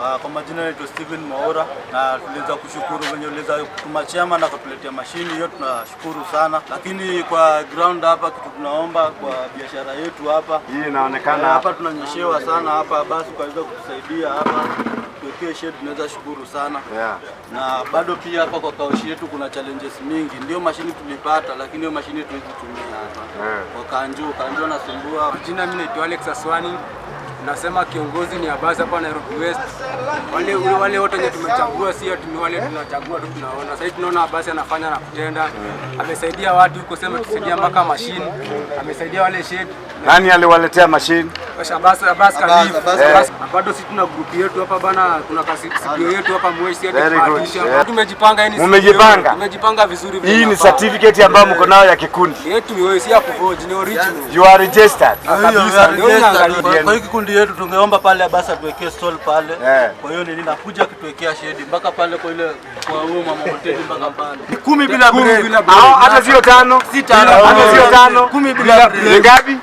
Kwa majina naitwa Steven Maora, na tuliweza kushukuru wenye uliweza kutuma chama na kutuletea mashini hiyo, tunashukuru sana. Lakini kwa ground hapa kitu tunaomba kwa biashara yetu hapa, hii inaonekana hapa tunanyeshewa sana hapa, basi kwa hivyo kutusaidia hapa tuwekee shade, tunaweza shukuru sana. Na bado pia hapa kwa kaushi yetu kuna challenges mingi. Ndio mashini tulipata, lakini hiyo mashini tulizitumia hapa kwa kanjo nasumbua. Jina mimi naitwa Alex Aswani. Nasema kiongozi ni Abbas hapa Nairobi West. Wale wote wenye tumechagua si ati ni wale tunachagua tu tunaona. Sasa tunaona Abbas anafanya na kutenda. Amesaidia watu huko, sema tusaidia mpaka mashine. Amesaidia wale shade. Nani aliwaletea mashine? Abbas Khalif. Bado sisi tuna group yetu hapa bana, kuna CPO yetu hapa Mwezi hadi kuhakikisha. Tumejipanga yani. Mmejipanga? Tumejipanga vizuri. Hii ni certificate ambayo mko nayo ya kikundi. Yetu ni si ya kuforge, ni original. You are registered. Kwa hiki kikundi yetu tungeomba pale Abbas atuwekee stall pale. Kwa hiyo nini nakuja kutuwekea shade mpaka pale kwa ile kwa huo mama hoteli mpaka pale. 10 bila break. Hata sio 5. Si 5. Hata sio 5. 10 bila break. Ngapi?